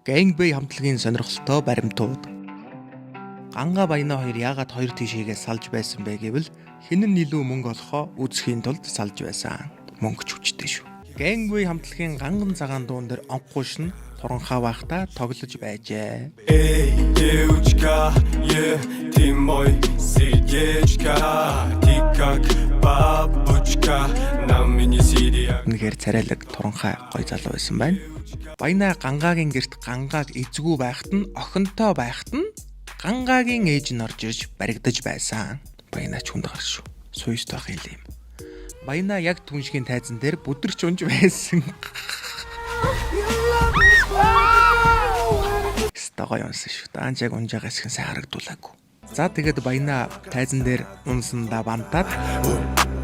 Gangbay хамтлагийн сонирхолтой баримтууд. Ганга Баяна хоёр яагаад хоёр тишээгээ салж байсан бэ гэвэл хэн нь илүү мөнгө олохоо үзэхийн тулд салж байсан. Мөнгө ч хүчтэй шүү. Gangbay хамтлагийн ганган цагаан дуун дээр онхгүйш нь туранхаа байхдаа тоглож байжээ. Эй, девочка, ты мой сердечко, ты как бабочка, на меня сидя. Үнэхээр царайлаг туранхай гой залуу байсан байна. Баяна гангагийн герт гангааг эзгүй байхад нь охинтой байхад нь гангагийн ээж нь орж ирж баригдаж байсан. Баяна ч хүнд гарш шүү. Суйстой хэл юм. Баяна яг түншгийн тайзан дээр бүдэрч унж байсан. Стогой унсан шүү. Даанч яг унж байгаа хэсэг сайн харагдуулаагүй. За тэгээд Баяна тайзан дээр унсандаа бантаад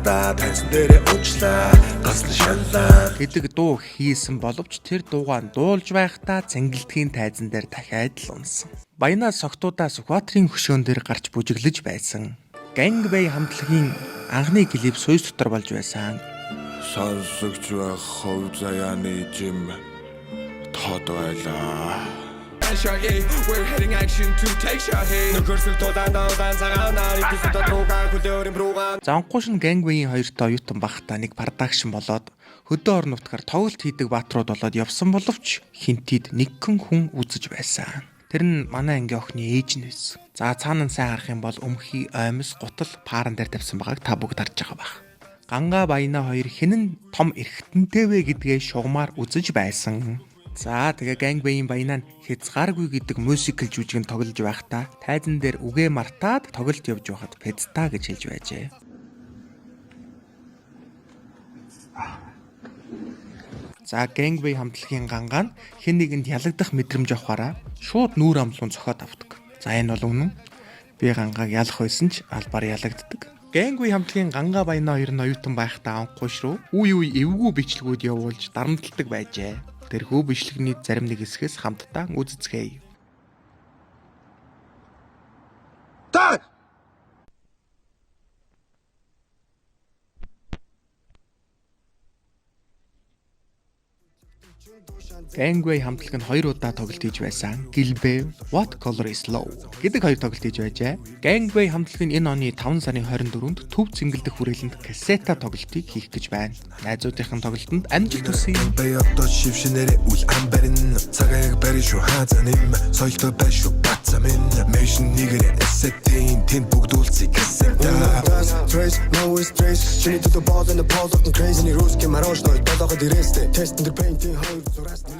тайзан дээр уучлаа, гаслан шаллаа гэдэг дуу хийсэн боловч тэр дуугаа дуулж байхдаа цэнгэлдэгийн тайзан дээр дахиад л унсан. Баяна согтуудаа Сүхбаатарын хөшөөн дээр гарч бүжиглэж байсан. Gangbay хамтлагийн анхны клип Суйс дотор болж байсан. сонсогч байх хов заяаны жим тод байлаа. We're heading action to take shot here. Нөхөрсөл тулаан цагаан нарыг төсөд руугаа хүлээвэрийн руугаа. Занхгүйш нь Gangbay-ийн хоёртой оюутан багтаа нэг продакшн болоод хөдөө орон нутгаар тоглолт хийдэг баатрууд болоод явсан боловч хинтид нэгэн хүн үзэж байсан. Тэр нь манай ангийн охины ээж нь байсан. За цаана нь сайн харах юм бол өмхий оймс гутал пааран дээр тавьсан байгааг та бүгд харж байгаа бах. Ганга Баяна хоёр хэн нь том эргэтэнтэй вэ гэдгээ шугамар үзэж байсан. За тэгээ Gangbay-ийн Баяна нь хязгааргүй гэдэг мюзикл жүжигэн тоглож байхдаа тайзан дээр үгээ мартаад тоглолт явж байхад педста гэж хэлж байжээ. За Gangbay хамтлагийн гангаа нь хэн нэгэнд ялагдах мэдрэмж авахаараа шууд нүүр амлуун цохоод авдаг. За энэ бол үнэн. Би гангааг ялах байсан ч албаар ялагддаг. Gangbay хамтлагийн Ганга Баяна хоёр нь оюутан байхдаа анхгүйш рүү үе эвгүй бичлэгүүд явуулж дарамтлагдаг байжээ. Тэрхүү бичлэгний зарим нэг хэсгээс хамтдаа үзэцгээе. Gangbay хамтлаг нь 2 удаа тоглолт хийж байсан. Gilbe What Color is Love гэдэг хоёр тоглолт хийж байжээ. Gangbay хамтлагын энэ оны 5 сарын 24-нд төв цэнгэлдэх хүрээлэнд кассета тоглолтыг хийх гэж байна. Найзуудынхын тоглолтод амжилт хүсье. Би одоо шившнэрээ үл амбарин цагааг барь шүү хаазаним соёлтой байж шүү бацамин мэшин нэгэр эсэтийн тэнд бүгдүүлцээ кассета. Trace no stress she to the ball and the ball looking crazy русский мороженое толгойд ирээстэй тест энэ painting хоёр зураас